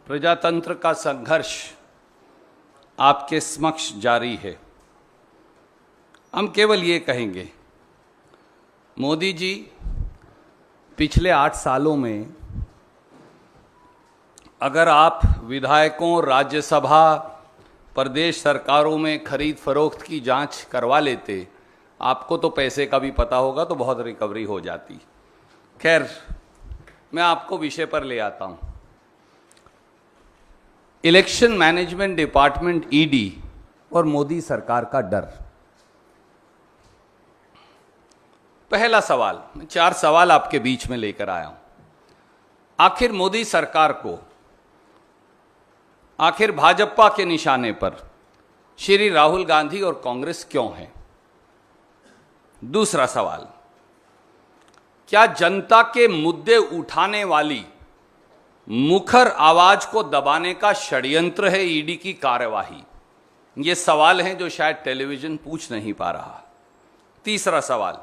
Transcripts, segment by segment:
प्रजातंत्र का संघर्ष आपके समक्ष जारी है। हम केवल ये कहेंगे, मोदी जी पिछले 8 सालों में अगर आप विधायकों, राज्यसभा, प्रदेश सरकारों में खरीद फरोख्त की जांच करवा लेते, आपको तो पैसे का भी पता होगा तो बहुत रिकवरी हो जाती। खैर, मैं आपको विषय पर ले आता हूं। इलेक्शन मैनेजमेंट डिपार्टमेंट ईडी और मोदी सरकार का डर। पहला सवाल, मैं 4 सवाल आपके बीच में लेकर आया हूं। आखिर मोदी सरकार को, आखिर भाजपा के निशाने पर श्री राहुल गांधी और कांग्रेस क्यों है? दूसरा सवाल, क्या जनता के मुद्दे उठाने वाली मुखर आवाज को दबाने का षड्यंत्र है ईडी की कार्यवाही? ये सवाल हैं जो शायद टेलीविजन पूछ नहीं पा रहा। तीसरा सवाल,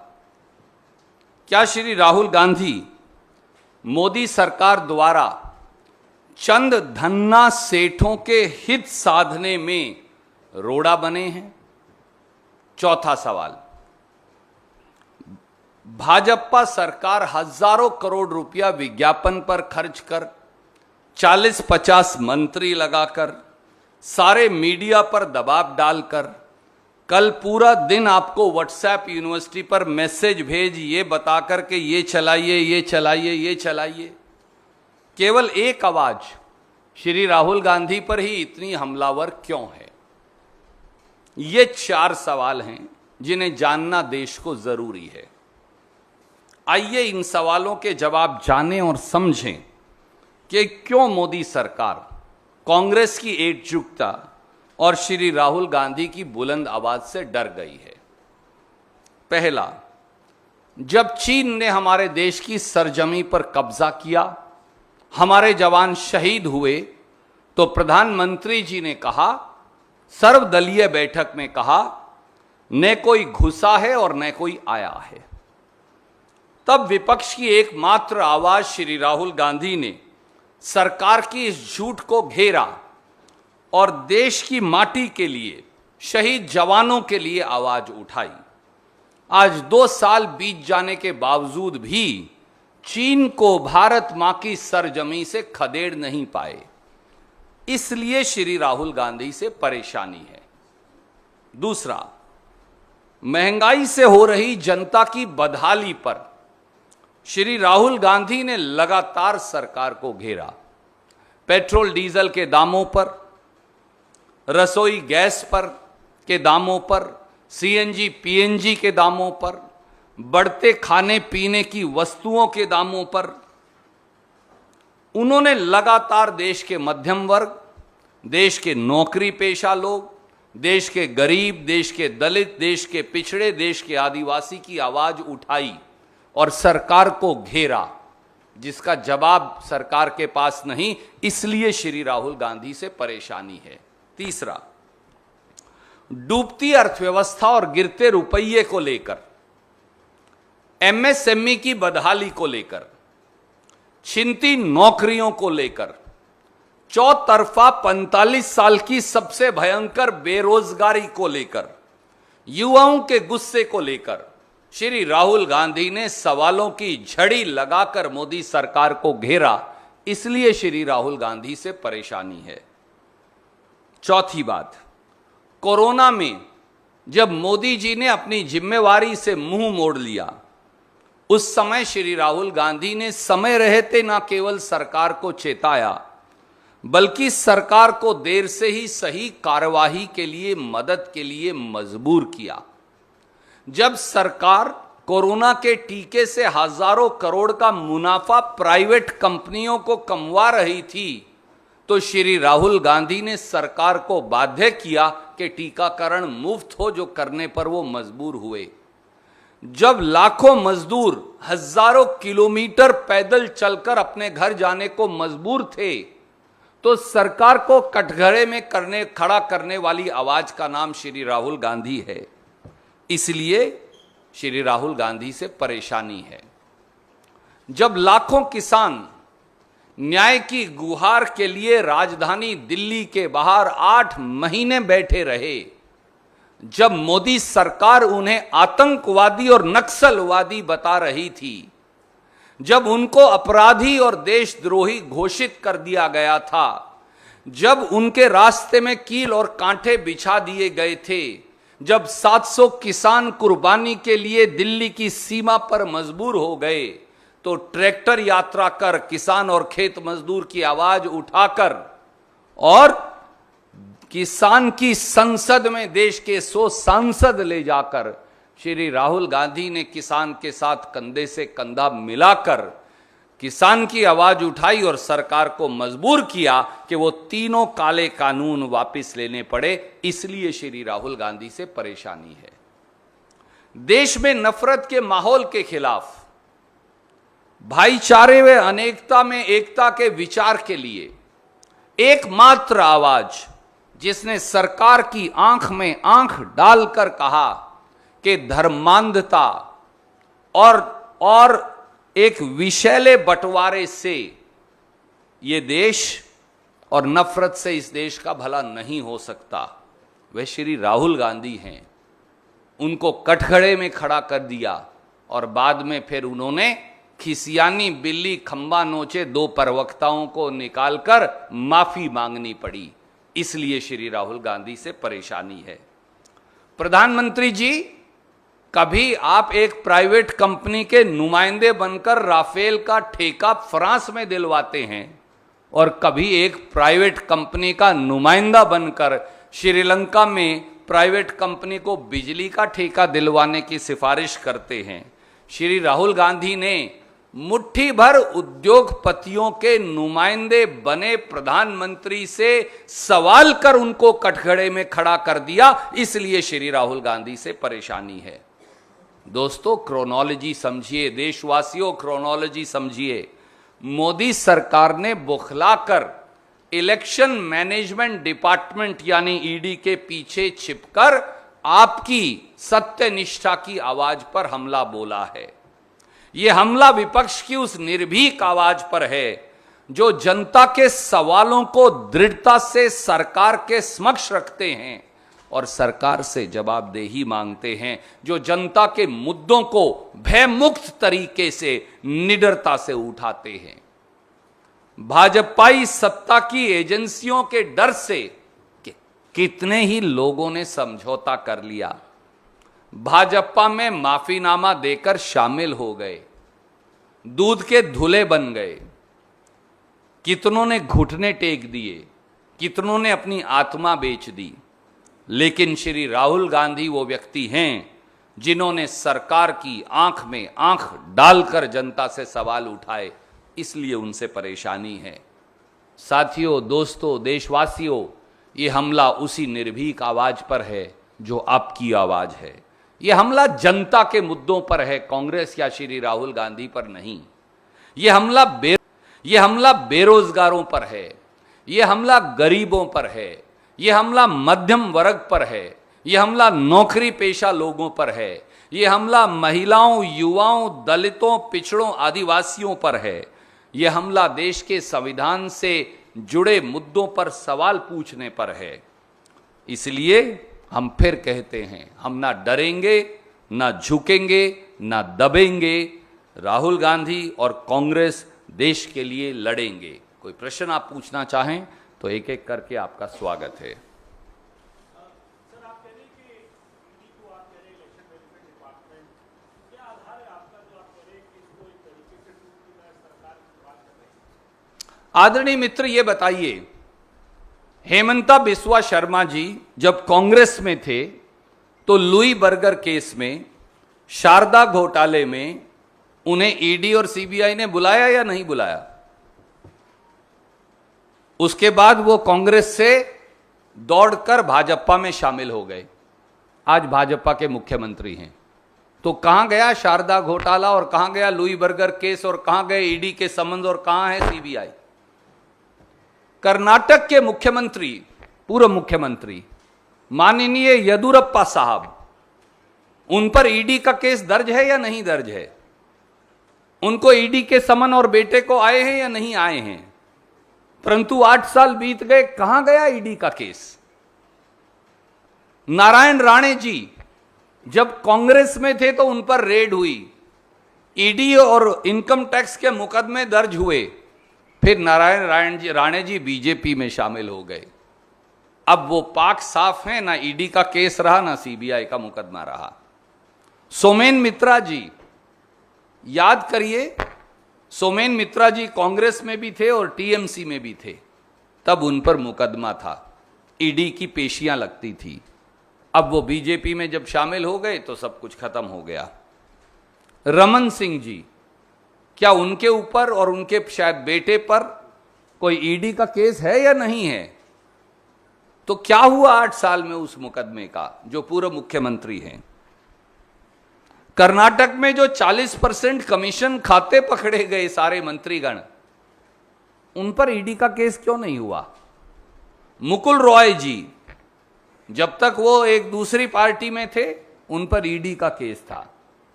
क्या श्री राहुल गांधी मोदी सरकार द्वारा चंद धन्ना सेठों के हित साधने में रोड़ा बने हैं? चौथा सवाल, भाजपा सरकार हजारों करोड़ रुपया विज्ञापन पर खर्च कर, 40-50 मंत्री लगाकर, सारे मीडिया पर दबाव डालकर, कल पूरा दिन आपको व्हाट्सएप यूनिवर्सिटी पर मैसेज भेज ये बताकर के ये चलाइए, ये चलाइए, ये चलाइए, केवल एक आवाज श्री राहुल गांधी पर ही इतनी हमलावर क्यों है? ये 4 सवाल हैं जिन्हें जानना देश को जरूरी है। आइए इन सवालों के जवाब जानें और समझें कि क्यों मोदी सरकार कांग्रेस की एकजुटता और श्री राहुल गांधी की बुलंद आवाज से डर गई है। पहला, जब चीन ने हमारे देश की सरजमी पर कब्जा किया, हमारे जवान शहीद हुए, तो प्रधानमंत्री जी ने कहा, सर्वदलीय बैठक में कहा, न कोई घुसा है और न कोई आया है। तब विपक्ष की एकमात्र आवाज श्री राहुल गांधी ने सरकार की इस झूठ को घेरा और देश की माटी के लिए, शहीद जवानों के लिए आवाज उठाई। आज 2 साल बीत जाने के बावजूद भी चीन को भारत मां की सरजमी से खदेड़ नहीं पाए, इसलिए श्री राहुल गांधी से परेशानी है। दूसरा, महंगाई से हो रही जनता की बदहाली पर श्री राहुल गांधी ने लगातार सरकार को घेरा। पेट्रोल डीजल के दामों पर, रसोई गैस पर के दामों पर, सीएनजी पीएनजी के दामों पर, बढ़ते खाने पीने की वस्तुओं के दामों पर उन्होंने लगातार देश के मध्यम वर्ग, देश के नौकरी पेशा लोग, देश के गरीब, देश के दलित, देश के पिछड़े, देश के आदिवासी की आवाज उठाई और सरकार को घेरा, जिसका जवाब सरकार के पास नहीं, इसलिए श्री राहुल गांधी से परेशानी है। तीसरा, डूबती अर्थव्यवस्था और गिरते रुपये को लेकर, एमएसएमई की बदहाली को लेकर, छिनती नौकरियों को लेकर, चौतरफा 45 साल की सबसे भयंकर बेरोजगारी को लेकर, युवाओं के गुस्से को लेकर श्री राहुल गांधी ने सवालों की झड़ी लगाकर मोदी सरकार को घेरा, इसलिए श्री राहुल गांधी से परेशानी है। चौथी बात, कोरोना में जब मोदी जी ने अपनी जिम्मेवारी से मुंह मोड़ लिया, उस समय श्री राहुल गांधी ने समय रहते न केवल सरकार को चेताया, बल्कि सरकार को देर से ही सही कार्यवाही के लिए, मदद के लिए मजबूर किया। जब सरकार कोरोना के टीके से हजारों करोड़ का मुनाफा प्राइवेट कंपनियों को कमवा रही थी, तो श्री राहुल गांधी ने सरकार को बाध्य किया कि टीकाकरण मुफ्त हो, जो करने पर वो मजबूर हुए। जब लाखों मजदूर हजारों किलोमीटर पैदल चलकर अपने घर जाने को मजबूर थे, तो सरकार को कटघरे में खड़ा करने वाली आवाज का नाम श्री राहुल गांधी है, इसलिए श्री राहुल गांधी से परेशानी है। जब लाखों किसान न्याय की गुहार के लिए राजधानी दिल्ली के बाहर 8 महीने बैठे रहे। जब मोदी सरकार उन्हें आतंकवादी और नक्सलवादी बता रही थी, जब उनको अपराधी और देशद्रोही घोषित कर दिया गया था, जब उनके रास्ते में कील और कांटे बिछा दिए गए थे, जब 700 किसान कुर्बानी के लिए दिल्ली की सीमा पर मजबूर हो गए, तो ट्रैक्टर यात्रा कर किसान और खेत मजदूर की आवाज उठाकर और किसान की संसद में देश के 100 सांसद ले जाकर श्री राहुल गांधी ने किसान के साथ कंधे से कंधा मिलाकर किसान की आवाज उठाई और सरकार को मजबूर किया कि वो तीनों काले कानून वापस लेने पड़े। इसलिए श्री राहुल गांधी से परेशानी है। देश में नफरत के माहौल के खिलाफ, भाईचारे व अनेकता में एकता के विचार के लिए एकमात्र आवाज जिसने सरकार की आंख में आंख डालकर कहा कि धर्मांधता और एक विषैले बंटवारे से ये देश और नफरत से इस देश का भला नहीं हो सकता, वह श्री राहुल गांधी हैं। उनको कटघरे में खड़ा कर दिया और बाद में फिर उन्होंने खिसियानी बिल्ली खंबा नोचे 2 प्रवक्ताओं को निकालकर माफी मांगनी पड़ी। इसलिए श्री राहुल गांधी से परेशानी है। प्रधानमंत्री जी, कभी आप एक प्राइवेट कंपनी के नुमाइंदे बनकर राफेल का ठेका फ्रांस में दिलवाते हैं और कभी एक प्राइवेट कंपनी का नुमाइंदा बनकर श्रीलंका में प्राइवेट कंपनी को बिजली का ठेका दिलवाने की सिफारिश करते हैं। श्री राहुल गांधी ने मुट्ठी भर उद्योगपतियों के नुमाइंदे बने प्रधानमंत्री से सवाल कर उनको कटघरे में खड़ा कर दिया। इसलिए श्री राहुल गांधी से परेशानी है। दोस्तों, क्रोनोलॉजी समझिए, देशवासियों क्रोनोलॉजी समझिए। मोदी सरकार ने बौखलाकर इलेक्शन मैनेजमेंट डिपार्टमेंट यानी ईडी के पीछे छिपकर आपकी सत्यनिष्ठा की आवाज पर हमला बोला है। यह हमला विपक्ष की उस निर्भीक आवाज पर है जो जनता के सवालों को दृढ़ता से सरकार के समक्ष रखते हैं और सरकार से जवाबदेही मांगते हैं, जो जनता के मुद्दों को भयमुक्त तरीके से निडरता से उठाते हैं। भाजपाई सत्ता की एजेंसियों के डर से कितने ही लोगों ने समझौता कर लिया, भाजपा में माफीनामा देकर शामिल हो गए, दूध के धुले बन गए। कितनों ने घुटने टेक दिए, कितनों ने अपनी आत्मा बेच दी। लेकिन श्री राहुल गांधी वो व्यक्ति हैं जिन्होंने सरकार की आंख में आंख डालकर जनता से सवाल उठाए। इसलिए उनसे परेशानी है। साथियों, दोस्तों, देशवासियों, ये हमला उसी निर्भीक आवाज पर है जो आपकी आवाज है। ये हमला जनता के मुद्दों पर है, कांग्रेस या श्री राहुल गांधी पर नहीं। ये हमला बेरोजगारों पर है, ये हमला गरीबों पर है, ये हमला मध्यम वर्ग पर है, ये हमला नौकरी पेशा लोगों पर है, ये हमला महिलाओं, युवाओं, दलितों, पिछड़ों, आदिवासियों पर है। ये हमला देश के संविधान से जुड़े मुद्दों पर सवाल पूछने पर है। इसलिए हम फिर कहते हैं, हम ना डरेंगे, ना झुकेंगे, ना दबेंगे। राहुल गांधी और कांग्रेस देश के लिए लड़ेंगे। कोई प्रश्न आप पूछना चाहें तो एक एक करके आपका स्वागत है। आदरणीय मित्र, ये बताइए, हेमंता बिस्वा शर्मा जी जब कांग्रेस में थे तो लुई बर्गर केस में, शारदा घोटाले में उन्हें ईडी और सीबीआई ने बुलाया या नहीं बुलाया? उसके बाद वो कांग्रेस से दौड़कर भाजपा में शामिल हो गए। आज भाजपा के मुख्यमंत्री हैं। तो कहां गया शारदा घोटाला और कहां गया लुई बर्गर केस और कहां गए ईडी के संबंध और कहां है सीबीआई? कर्नाटक के मुख्यमंत्री, पूर्व मुख्यमंत्री माननीय येदियुरप्पा साहब, उन पर ईडी का केस दर्ज है या नहीं दर्ज है? उनको ईडी के समन और बेटे को आए हैं या नहीं आए हैं, परंतु 8 साल बीत गए, कहां गया ईडी का केस? नारायण राणे जी जब कांग्रेस में थे तो उन पर रेड हुई, ईडी और इनकम टैक्स के मुकदमे दर्ज हुए, फिर नारायण राणे जी बीजेपी में शामिल हो गए। अब वो पाक साफ है, ना ईडी का केस रहा ना सीबीआई का मुकदमा रहा। सोमेन मित्रा जी, याद करिए, सोमेन मित्रा जी कांग्रेस में भी थे और टीएमसी में भी थे, तब उन पर मुकदमा था, ईडी की पेशियां लगती थी। अब वो बीजेपी में जब शामिल हो गए तो सब कुछ खत्म हो गया। रमन सिंह जी, क्या उनके ऊपर और उनके शायद बेटे पर कोई ईडी का केस है या नहीं है? तो क्या हुआ 8 साल में उस मुकदमे का, जो पूर्व मुख्यमंत्री हैं? कर्नाटक में जो 40% कमीशन खाते पकड़े गए सारे मंत्रीगण, उन पर ईडी का केस क्यों नहीं हुआ? मुकुल रॉय जी, जब तक वो एक दूसरी पार्टी में थे उन पर ईडी का केस था,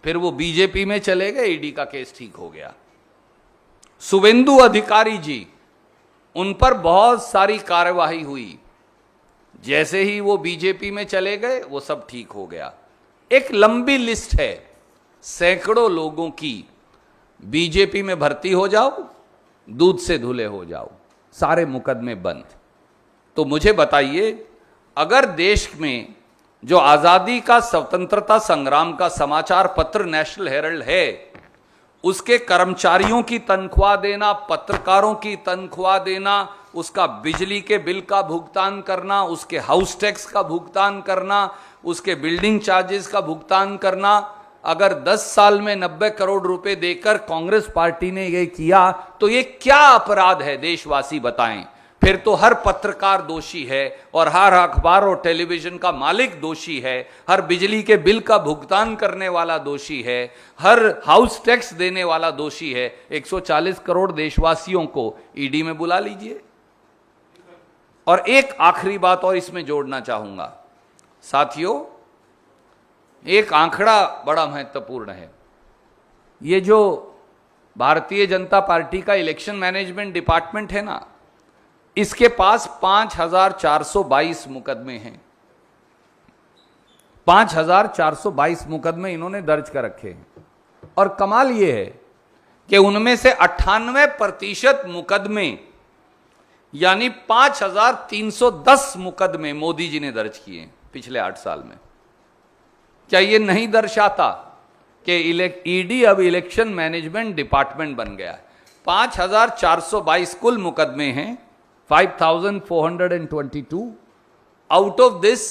फिर वो बीजेपी में चले गए, ईडी का केस ठीक हो गया। शुभेंदु अधिकारी जी, उन पर बहुत सारी कार्यवाही हुई, जैसे ही वो बीजेपी में चले गए वो सब ठीक हो गया। एक लंबी लिस्ट है सैकड़ों लोगों की, बीजेपी में भर्ती हो जाओ, दूध से धुले हो जाओ, सारे मुकदमे बंद। तो मुझे बताइए, अगर देश में जो आजादी का, स्वतंत्रता संग्राम का समाचार पत्र नेशनल हेराल्ड है, उसके कर्मचारियों की तनख्वाह देना, पत्रकारों की तनख्वाह देना, उसका बिजली के बिल का भुगतान करना, उसके हाउस टैक्स का भुगतान करना, उसके बिल्डिंग चार्जेस का भुगतान करना, अगर 10 साल में 90 करोड़ रुपए देकर कांग्रेस पार्टी ने यह किया तो ये क्या अपराध है, देशवासी बताएं। फिर तो हर पत्रकार दोषी है और हर अखबार और टेलीविजन का मालिक दोषी है, हर बिजली के बिल का भुगतान करने वाला दोषी है, हर हाउस टैक्स देने वाला दोषी है। 140 करोड़ देशवासियों को ईडी में बुला लीजिए। और एक आखिरी बात और इसमें जोड़ना चाहूंगा साथियों, एक आंकड़ा बड़ा महत्वपूर्ण है। ये जो भारतीय जनता पार्टी का इलेक्शन मैनेजमेंट डिपार्टमेंट है ना, इसके पास 5422 मुकदमे हैं। 5422 मुकदमे इन्होंने दर्ज कर रखे हैं। और कमाल यह है कि उनमें से 98% मुकदमे यानी 5310 मुकदमे मोदी जी ने दर्ज किए पिछले 8 साल में। क्या यह नहीं दर्शाता कि ईडी अब इलेक्शन मैनेजमेंट डिपार्टमेंट बन गया है? 5422 कुल मुकदमे हैं, 5422. Out of this,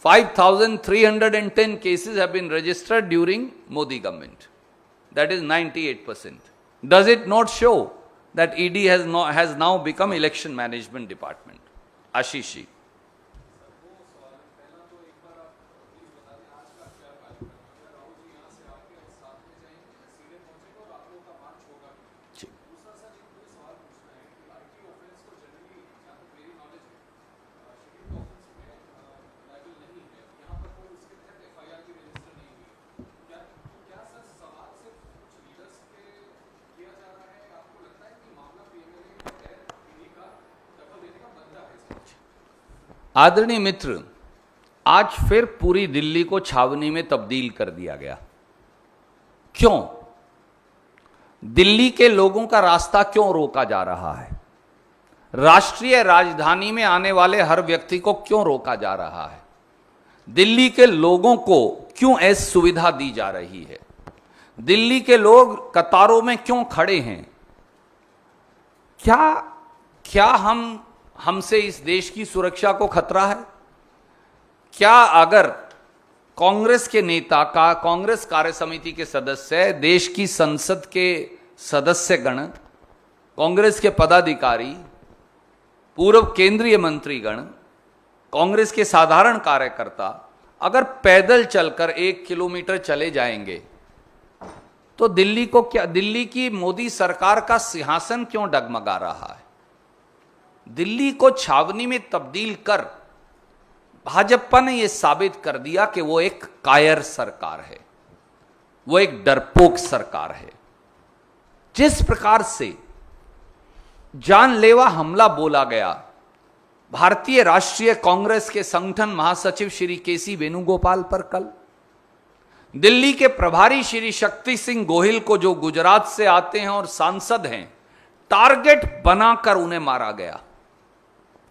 5310 cases have been registered during Modi government. That is 98%. Does it not show that ED has now become election management department? Ashish ji. आदरणीय मित्र, आज फिर पूरी दिल्ली को छावनी में तब्दील कर दिया गया। क्यों? दिल्ली के लोगों का रास्ता क्यों रोका जा रहा है? राष्ट्रीय राजधानी में आने वाले हर व्यक्ति को क्यों रोका जा रहा है? दिल्ली के लोगों को क्यों ऐसी सुविधा दी जा रही है? दिल्ली के लोग कतारों में क्यों खड़े हैं? क्या हमसे इस देश की सुरक्षा को खतरा है? क्या अगर कांग्रेस के नेता का, कांग्रेस कार्य समिति के सदस्य, देश की संसद के सदस्यगण, कांग्रेस के पदाधिकारी, पूर्व केंद्रीय मंत्रीगण, कांग्रेस के साधारण कार्यकर्ता अगर पैदल चलकर 1 किलोमीटर चले जाएंगे तो दिल्ली को क्या, दिल्ली की मोदी सरकार का सिंहासन क्यों डगमगा रहा है? दिल्ली को छावनी में तब्दील कर भाजपा ने यह साबित कर दिया कि वो एक कायर सरकार है, वो एक डरपोक सरकार है। जिस प्रकार से जानलेवा हमला बोला गया भारतीय राष्ट्रीय कांग्रेस के संगठन महासचिव श्री केसी वेणुगोपाल पर कल, दिल्ली के प्रभारी श्री शक्ति सिंह गोहिल को जो गुजरात से आते हैं और सांसद हैं, टारगेट बनाकर उन्हें मारा गया,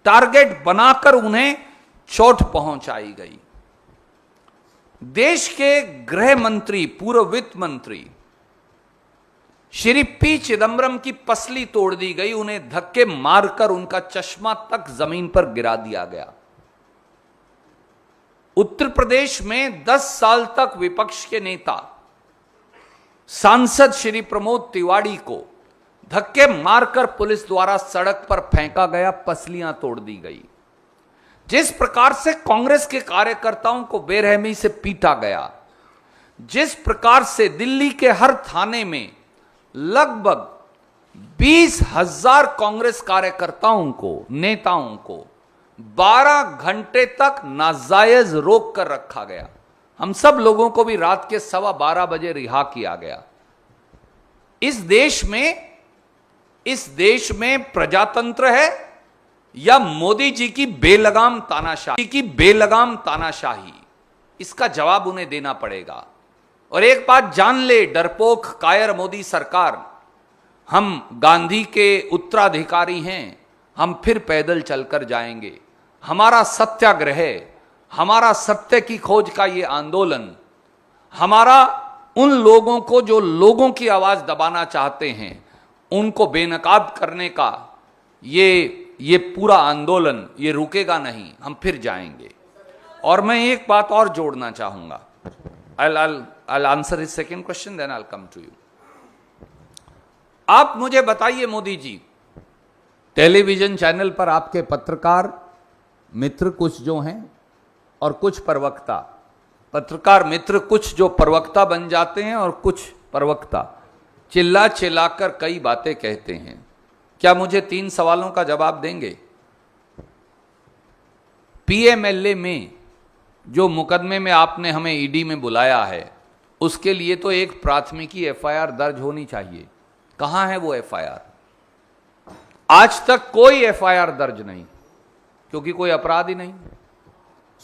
टारगेट बनाकर उन्हें चोट पहुंचाई गई। देश के गृह मंत्री, पूर्व वित्त मंत्री श्री पी चिदंबरम की पसली तोड़ दी गई, उन्हें धक्के मारकर उनका चश्मा तक जमीन पर गिरा दिया गया। उत्तर प्रदेश में 10 साल तक विपक्ष के नेता सांसद श्री प्रमोद तिवारी को धक्के मारकर पुलिस द्वारा सड़क पर फेंका गया, पसलियां तोड़ दी गई। जिस प्रकार से कांग्रेस के कार्यकर्ताओं को बेरहमी से पीटा गया, जिस प्रकार से दिल्ली के हर थाने में लगभग 20,000 कांग्रेस कार्यकर्ताओं को, नेताओं को 12 घंटे तक नाजायज रोक कर रखा गया। हम सब लोगों को भी रात के 12:15 बजे रिहा किया गया। इस देश में प्रजातंत्र है या मोदी जी की बेलगाम तानाशाही, इसका जवाब उन्हें देना पड़ेगा। और एक बात जान ले डरपोक कायर मोदी सरकार, हम गांधी के उत्तराधिकारी हैं, हम फिर पैदल चलकर जाएंगे। हमारा सत्याग्रह, हमारा सत्य की खोज का ये आंदोलन, हमारा उन लोगों को जो लोगों की आवाज दबाना चाहते हैं उनको बेनकाब करने का ये पूरा आंदोलन ये रुकेगा नहीं, हम फिर जाएंगे। और मैं एक बात और जोड़ना चाहूंगा, I'll answer his second question, then I'll come to you. आप मुझे बताइए मोदी जी, टेलीविजन चैनल पर आपके पत्रकार मित्र कुछ जो हैं और कुछ प्रवक्ता, पत्रकार मित्र कुछ जो प्रवक्ता बन जाते हैं और कुछ प्रवक्ता चिल्ला चिल्लाकर कई बातें कहते हैं। क्या मुझे 3 सवालों का जवाब देंगे? पीएमएलए में जो मुकदमे में आपने हमें ईडी में बुलाया है, उसके लिए तो एक प्राथमिकी एफआईआर दर्ज होनी चाहिए। कहां है वो एफआईआर? आज तक कोई एफआईआर दर्ज नहीं, क्योंकि कोई अपराध ही नहीं।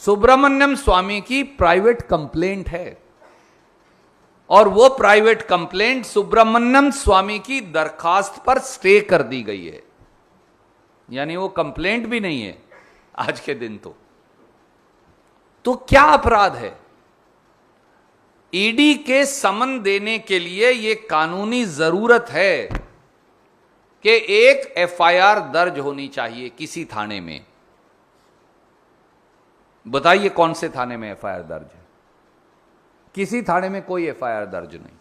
सुब्रमण्यम स्वामी की प्राइवेट कंप्लेंट है और वो प्राइवेट कंप्लेंट सुब्रमण्यम स्वामी की दरखास्त पर स्टे कर दी गई है, यानी वो कंप्लेंट भी नहीं है आज के दिन। तो क्या अपराध है? ईडी के समन देने के लिए यह कानूनी जरूरत है कि एक एफआईआर दर्ज होनी चाहिए किसी थाने में। बताइए कौन से थाने में एफआईआर दर्ज है? किसी थाने में कोई एफआईआर दर्ज नहीं।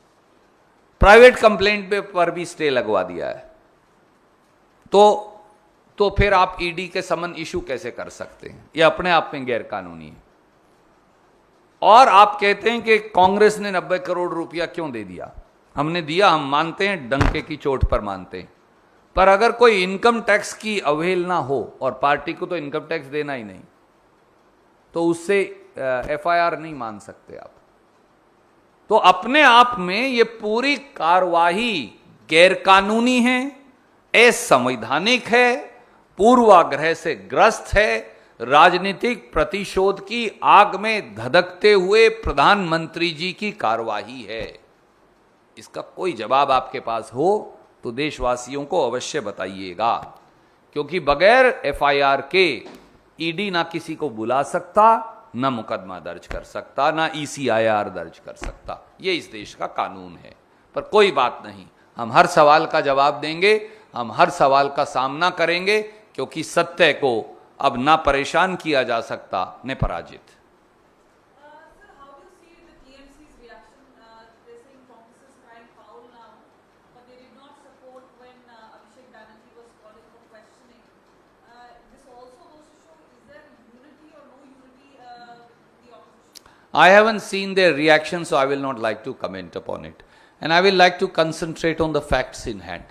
प्राइवेट कंप्लेंट पर भी स्टे लगवा दिया है। तो फिर आप ईडी के समन इशू कैसे कर सकते हैं? यह अपने आप में गैर कानूनी है। और आप कहते हैं कि कांग्रेस ने 90 करोड़ रुपया क्यों दे दिया? हमने दिया, हम मानते हैं, डंके की चोट पर मानते हैं। पर अगर कोई इनकम टैक्स की अवहेलना हो, और पार्टी को तो इनकम टैक्स देना ही नहीं, तो उससे एफआईआर नहीं मान सकते आप। तो अपने आप में ये पूरी कार्यवाही गैरकानूनी है, असंवैधानिक है, पूर्वाग्रह से ग्रस्त है, राजनीतिक प्रतिशोध की आग में धधकते हुए प्रधानमंत्री जी की कार्यवाही है। इसका कोई जवाब आपके पास हो तो देशवासियों को अवश्य बताइएगा, क्योंकि बगैर एफआईआर के ईडी ना किसी को बुला सकता, ना मुकदमा दर्ज कर सकता, ना ईसीआईआर दर्ज कर सकता। ये इस देश का कानून है। पर कोई बात नहीं, हम हर सवाल का जवाब देंगे, हम हर सवाल का सामना करेंगे, क्योंकि सत्य को अब ना परेशान किया जा सकता, न पराजित। I haven't seen their reaction, so I will not like to comment upon it. And I will like to concentrate on the facts in hand.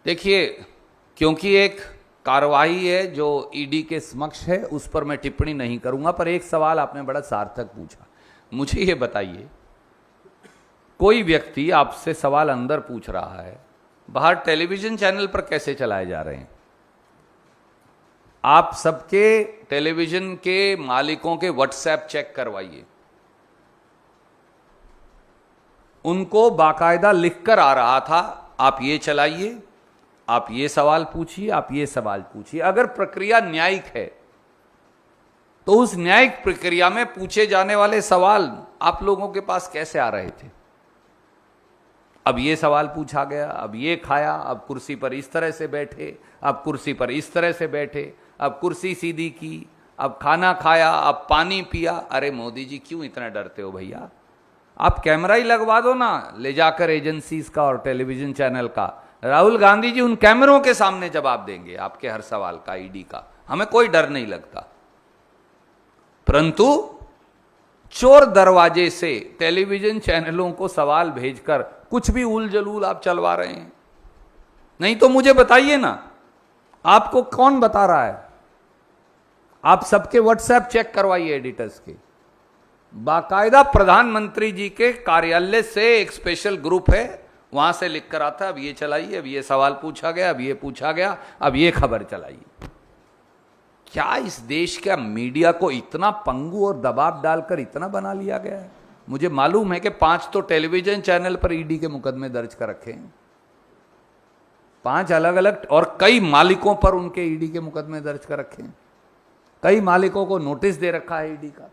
देखिए, क्योंकि एक कार्रवाई है जो ईडी के समक्ष है उस पर मैं टिप्पणी नहीं करूंगा, पर एक सवाल आपने बड़ा सार्थक पूछा। मुझे ये बताइए, कोई व्यक्ति आपसे सवाल अंदर पूछ रहा है, बाहर टेलीविजन चैनल पर कैसे चलाए जा रहे हैं? आप सबके टेलीविजन के मालिकों के व्हाट्सएप चेक करवाइए, उनको बाकायदा लिखकर आ रहा था आप ये चलाइए, आप ये सवाल पूछिए, आप ये सवाल पूछिए। अगर प्रक्रिया न्यायिक है तो उस न्यायिक प्रक्रिया में पूछे जाने वाले सवाल आप लोगों के पास कैसे आ रहे थे? अब ये सवाल पूछा गया, अब ये खाया, अब कुर्सी पर इस तरह से बैठे, अब कुर्सी पर इस तरह से बैठे, अब कुर्सी सीधी की, अब खाना खाया, अब पानी पिया। अरे मोदी जी क्यों इतना डरते हो भैया? आप कैमरा ही लगवा दो ना ले जाकर एजेंसीज का और टेलीविजन चैनल का। राहुल गांधी जी उन कैमरों के सामने जवाब देंगे आपके हर सवाल का, ईडी का। हमें कोई डर नहीं लगता। परंतु चोर दरवाजे से टेलीविजन चैनलों को सवाल भेजकर कुछ भी उल जलूल आप चलवा रहे हैं। नहीं तो मुझे बताइए ना, आपको कौन बता रहा है? आप सबके व्हाट्सएप चेक करवाइए एडिटर्स के। बाकायदा प्रधानमंत्री जी के कार्यालय से एक स्पेशल ग्रुप है, वहां से लिख कर आता, अब ये चलाइए, अब ये सवाल पूछा गया, अब ये पूछा गया, अब ये खबर चलाइए। क्या इस देश का मीडिया को इतना पंगु और दबाव डालकर इतना बना लिया गया है? मुझे मालूम है कि 5 तो टेलीविजन चैनल पर ईडी के मुकदमे दर्ज कर रखे हैं, 5 अलग अलग, और कई मालिकों पर उनके ईडी के मुकदमे दर्ज कर रखे हैं। कई मालिकों को नोटिस दे रखा है ईडी का,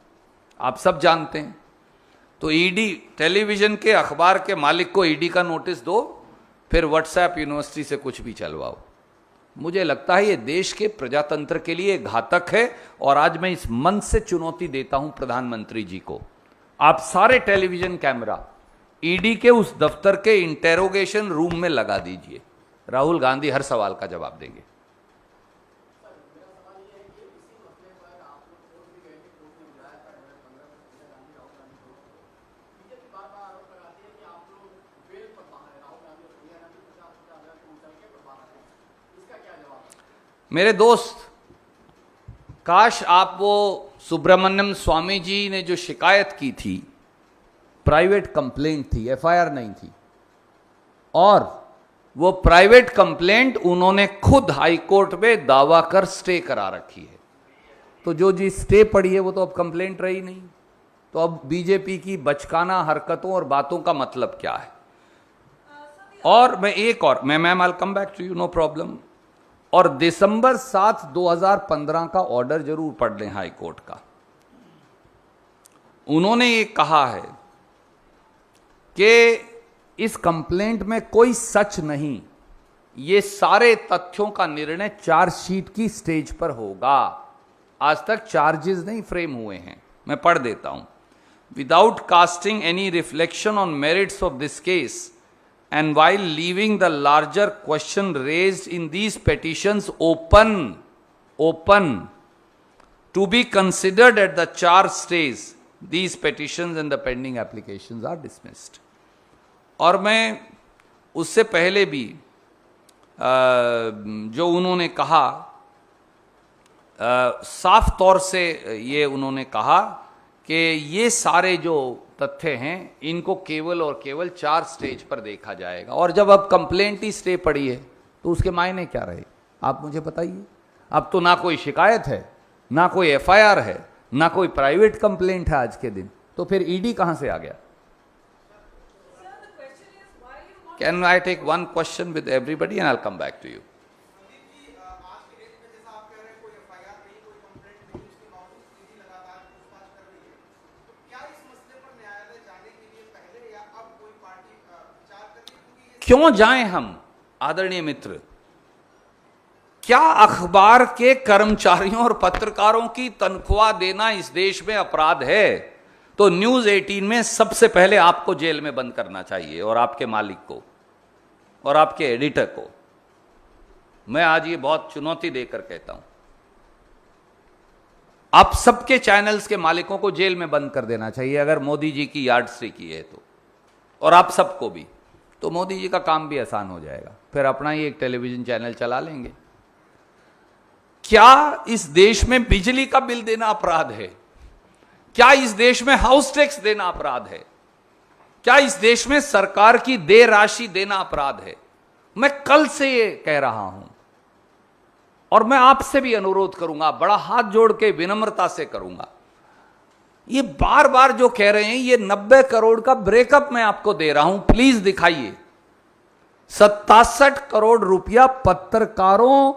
आप सब जानते हैं। तो ईडी टेलीविजन के अखबार के मालिक को ईडी का नोटिस दो, फिर व्हाट्सएप यूनिवर्सिटी से कुछ भी चलवाओ। मुझे लगता है ये देश के प्रजातंत्र के लिए घातक है। और आज मैं इस मंच से चुनौती देता हूं प्रधानमंत्री जी को, आप सारे टेलीविजन कैमरा ईडी के उस दफ्तर के इंटेरोगेशन रूम में लगा दीजिए, राहुल गांधी हर सवाल का जवाब देंगे। मेरे दोस्त, काश आप वो सुब्रमण्यम स्वामी जी ने जो शिकायत की थी, प्राइवेट कंप्लेंट थी, एफआईआर नहीं थी, और वो प्राइवेट कंप्लेंट उन्होंने खुद हाई कोर्ट में दावा कर स्टे करा रखी है। तो जो जी स्टे पड़ी है वो तो अब कंप्लेंट रही नहीं। तो अब बीजेपी की बचकाना हरकतों और बातों का मतलब क्या है? और मैं एक और, मैं ma'am I will come back to you, no problem. और दिसंबर 7, 2015 का ऑर्डर जरूर पढ़ लें हाई कोर्ट का। उन्होंने ये कहा है कि इस कंप्लेंट में कोई सच नहीं, ये सारे तथ्यों का निर्णय चार्जशीट की स्टेज पर होगा। आज तक चार्जेस नहीं फ्रेम हुए हैं। मैं पढ़ देता हूं। Without casting any reflection on merits of this case and while leaving the larger question raised in these petitions open to be considered at the charge stage, these petitions and the pending applications are dismissed. और मैं उससे पहले भी जो उन्होंने कहा, साफ तौर से ये उन्होंने कहा कि ये सारे जो तथ्य हैं इनको केवल और केवल चार्ज स्टेज पर देखा जाएगा। और जब अब कंप्लेंट ही स्टे पड़ी है तो उसके मायने क्या रहे, आप मुझे बताइए। अब तो ना कोई शिकायत है, ना कोई एफआईआर है, ना कोई प्राइवेट कंप्लेंट है आज के दिन, तो फिर ईडी कहां से आ गया? Can I take one question with everybody and I will come back to you. क्यों जाएं हम आदरणीय मित्र? क्या अखबार के कर्मचारियों और पत्रकारों की तनख्वाह देना इस देश में अपराध है? तो न्यूज 18 में सबसे पहले आपको जेल में बंद करना चाहिए, और आपके मालिक को और आपके एडिटर को। मैं आज ये बहुत चुनौती देकर कहता हूं, आप सबके चैनल्स के मालिकों को जेल में बंद कर देना चाहिए अगर मोदी जी की यार्डस्टिक की है तो, और आप सबको भी। तो मोदी जी का काम भी आसान हो जाएगा, फिर अपना ही एक टेलीविजन चैनल चला लेंगे। क्या इस देश में बिजली का बिल देना अपराध है? क्या इस देश में हाउस टैक्स देना अपराध है? क्या इस देश में सरकार की देय राशि देना अपराध है? मैं कल से ये कह रहा हूं और मैं आपसे भी अनुरोध करूंगा, बड़ा हाथ जोड़ के विनम्रता से करूंगा। ये बार बार जो कह रहे हैं, ये 90 करोड़ का ब्रेकअप मैं आपको दे रहा हूं, प्लीज दिखाइए। 67 करोड़ रुपया पत्रकारों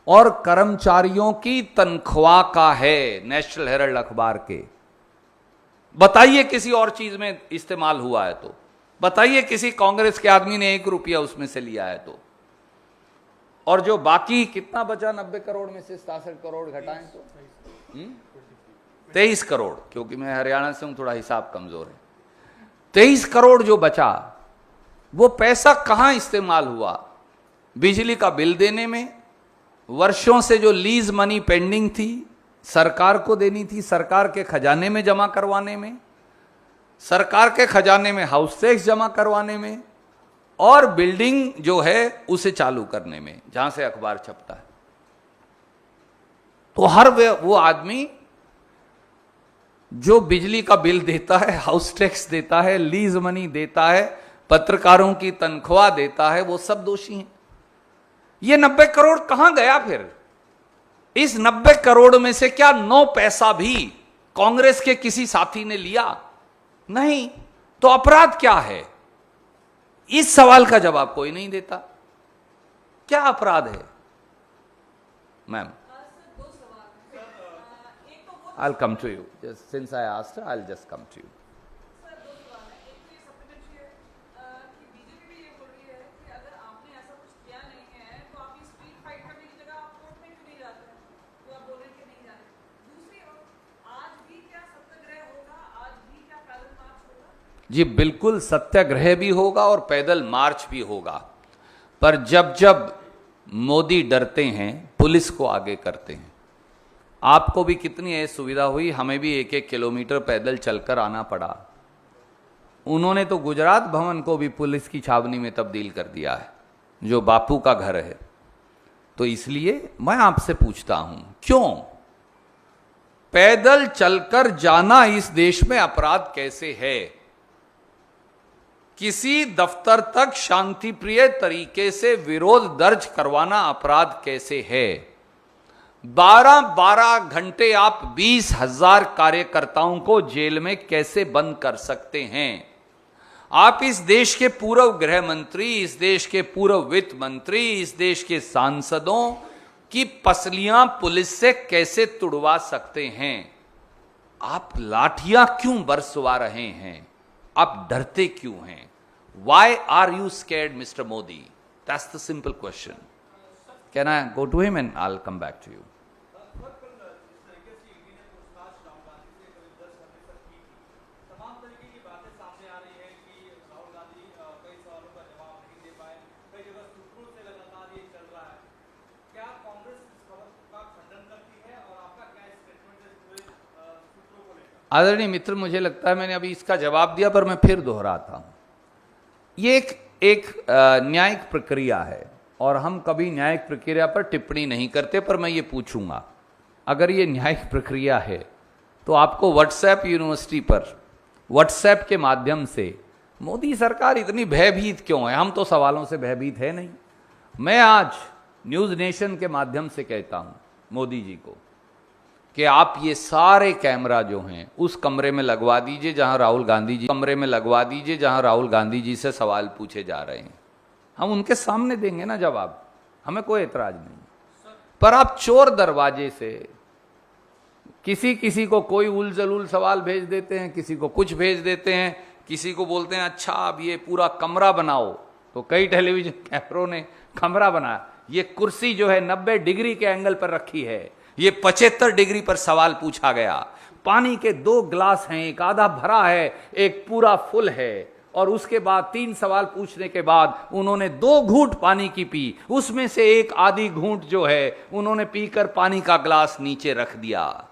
और कर्मचारियों की तनख्वाह का है, नेशनल हेराल्ड अखबार के। बताइए किसी और चीज में इस्तेमाल हुआ है तो बताइए, किसी कांग्रेस के आदमी ने 1 रुपया उसमें से लिया है तो। और जो बाकी कितना बचा 90 करोड़ में से 67 करोड़ घटाएं तो 23 करोड़, क्योंकि मैं हरियाणा से हूं, थोड़ा हिसाब कमजोर है। 23 करोड़ जो बचा, वो पैसा कहां इस्तेमाल हुआ? बिजली का बिल देने में, वर्षों से जो लीज मनी पेंडिंग थी, सरकार को देनी थी, सरकार के खजाने में जमा करवाने में, सरकार के खजाने में हाउस टैक्स जमा करवाने में, और बिल्डिंग जो है उसे चालू करने में, जहां से अखबार छपता है। तो हर वो आदमी जो बिजली का बिल देता है, हाउस टैक्स देता है, लीज मनी देता है, पत्रकारों की तनख्वाह देता है, वो सब दोषी हैं। ये 90 करोड़ कहां गया फिर? इस 90 करोड़ में से क्या 9 पैसा भी कांग्रेस के किसी साथी ने लिया? नहीं। तो अपराध क्या है? इस सवाल का जवाब कोई नहीं देता। क्या अपराध है ma'am? I'll come to you. Just since I asked her, I'll just come to you. जी बिल्कुल, सत्याग्रह भी होगा और पैदल मार्च भी होगा। पर जब जब मोदी डरते हैं, पुलिस को आगे करते हैं। आपको भी कितनी है सुविधा हुई, हमें भी 1-1 किलोमीटर पैदल चलकर आना पड़ा। उन्होंने तो गुजरात भवन को भी पुलिस की छावनी में तब्दील कर दिया है, जो बापू का घर है। तो इसलिए मैं आपसे पूछता हूं, क्यों पैदल चलकर जाना इस देश में अपराध कैसे है? किसी दफ्तर तक शांतिप्रिय तरीके से विरोध दर्ज करवाना अपराध कैसे है? 12-12 घंटे आप 20,000 कार्यकर्ताओं को जेल में कैसे बंद कर सकते हैं? आप इस देश के पूर्व गृह मंत्री, इस देश के पूर्व वित्त मंत्री, इस देश के सांसदों की पसलियां पुलिस से कैसे तुड़वा सकते हैं? आप लाठियां क्यों बरसवा रहे हैं? आप डरते क्यों हैं? Why are you scared, Mr. Modi? That's the simple question. Can I go to him and I'll come back to you? आदरणीय मित्र, मुझे लगता है मैंने अभी इसका जवाब दिया, पर मैं फिर दोहराता हूं। ये एक न्यायिक प्रक्रिया है और हम कभी न्यायिक प्रक्रिया पर टिप्पणी नहीं करते, पर मैं ये पूछूंगा, अगर ये न्यायिक प्रक्रिया है तो आपको व्हाट्सएप यूनिवर्सिटी पर व्हाट्सएप के माध्यम से मोदी सरकार इतनी भयभीत क्यों है? हम तो सवालों से भयभीत है नहीं। मैं आज न्यूज नेशन के माध्यम से कहता हूं मोदी जी को कि आप ये सारे कैमरा जो हैं उस कमरे में लगवा दीजिए जहां राहुल गांधी जी, कमरे में लगवा दीजिए जहां राहुल गांधी जी से सवाल पूछे जा रहे हैं। हम उनके सामने देंगे ना जवाब, हमें कोई एतराज नहीं। पर आप चोर दरवाजे से किसी किसी को कोई उल जलूल सवाल भेज देते हैं, किसी को कुछ भेज देते हैं, किसी को बोलते हैं अच्छा अब ये पूरा कमरा बनाओ। तो कई टेलीविजन कैमरों ने कमरा बनाया। ये कुर्सी जो है 90 डिग्री के एंगल पर रखी है, ये 75 डिग्री पर सवाल पूछा गया। पानी के 2 ग्लास हैं, एक आधा भरा है, एक पूरा फुल है, और उसके बाद 3 सवाल पूछने के बाद उन्होंने 2 घूंट पानी की पी। उसमें से एक आधी घूंट जो है उन्होंने पीकर पानी का ग्लास नीचे रख दिया।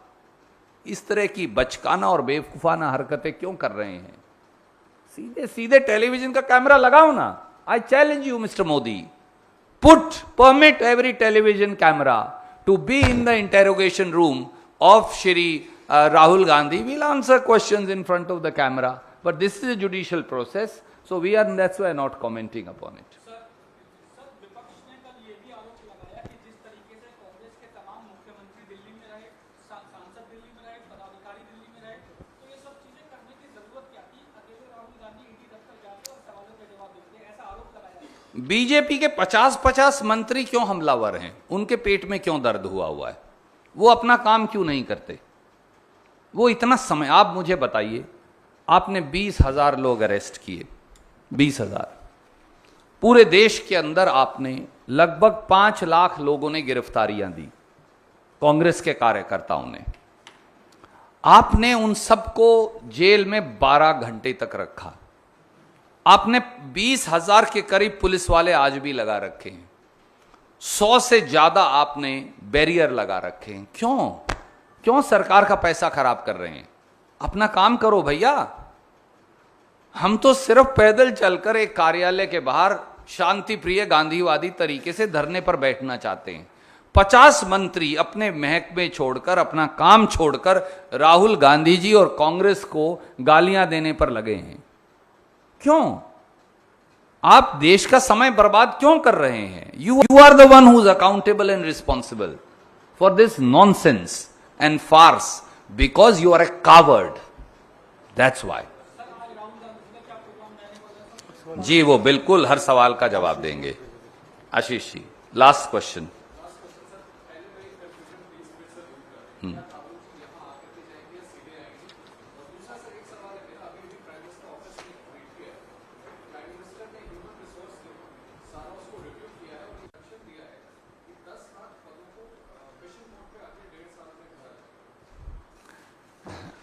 इस तरह की बचकाना और बेवकूफाना हरकतें क्यों कर रहे हैं? सीधे सीधे टेलीविजन का कैमरा लगाओ ना। I challenge you mister Modi, permit every television camera to be in the interrogation room of Shri Rahul Gandhi. We'll answer questions in front of the camera. But this is a judicial process, so that's why not commenting upon it. विपक्ष ने कल ये भी आरोप लगाया कि जिस तरीके से कांग्रेस के तमाम मुख्यमंत्री दिल्ली में रहे, सांसद दिल्ली में रहे, पदाधिकारी दिल्ली में रहे, तो ये सब चीजें करने की जरूरत क्या थी? अकेले राहुल गांधी ईडी दफ्तर जाते और सवालों के जवाब देते, ऐसा आरोप लगाया। बीजेपी के 50-50 मंत्री क्यों हमलावर हैं? उनके पेट में क्यों दर्द हुआ है? वो अपना काम क्यों नहीं करते? वो इतना समय, आप मुझे बताइए, आपने 20,000 लोग अरेस्ट किए, 20,000। पूरे देश के अंदर आपने लगभग 5 लाख लोगों ने गिरफ्तारियां दी, कांग्रेस के कार्यकर्ताओं ने। आपने उन सबको जेल में 12 घंटे तक रखा। आपने 20,000 के करीब पुलिस वाले आज भी लगा रखे हैं। 100 से ज्यादा आपने बैरियर लगा रखे हैं। क्यों सरकार का पैसा खराब कर रहे हैं? अपना काम करो भैया। हम तो सिर्फ पैदल चलकर एक कार्यालय के बाहर शांति प्रिय गांधीवादी तरीके से धरने पर बैठना चाहते हैं। 50 मंत्री अपने महकमे छोड़कर, अपना काम छोड़कर राहुल गांधी जी और कांग्रेस को गालियां देने पर लगे हैं। क्यों? आप देश का समय बर्बाद क्यों कर रहे हैं? You are the one who is accountable and responsible for this nonsense and farce, because you are a coward, that's why. जी वो बिल्कुल हर सवाल का जवाब देंगे। Ashish ji, last question.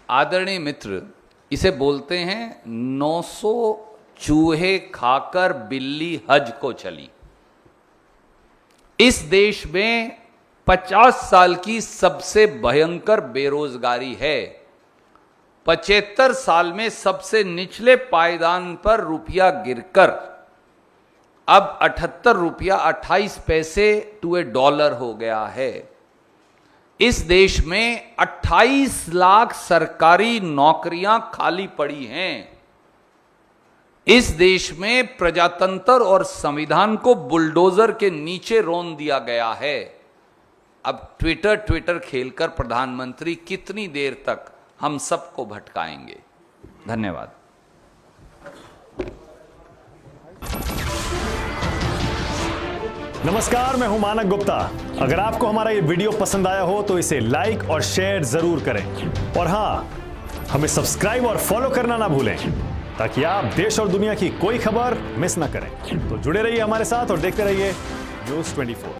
आदरणीय मित्र, इसे बोलते हैं 900 चूहे खाकर बिल्ली हज को चली। इस देश में 50 साल की सबसे भयंकर बेरोजगारी है। 75 साल में सबसे निचले पायदान पर रुपया गिरकर अब 78 रुपया 28 पैसे टू $1 हो गया है। इस देश में 28 लाख सरकारी नौकरियां खाली पड़ी हैं। इस देश में प्रजातंत्र और संविधान को बुलडोजर के नीचे रोन दिया गया है। अब ट्विटर खेलकर प्रधानमंत्री कितनी देर तक हम सबको भटकाएंगे? धन्यवाद। नमस्कार, मैं हूं मानक गुप्ता। अगर आपको हमारा ये वीडियो पसंद आया हो तो इसे लाइक और शेयर जरूर करें, और हां, हमें सब्सक्राइब और फॉलो करना ना भूलें ताकि आप देश और दुनिया की कोई खबर मिस ना करें। तो जुड़े रहिए हमारे साथ और देखते रहिए न्यूज़ 24।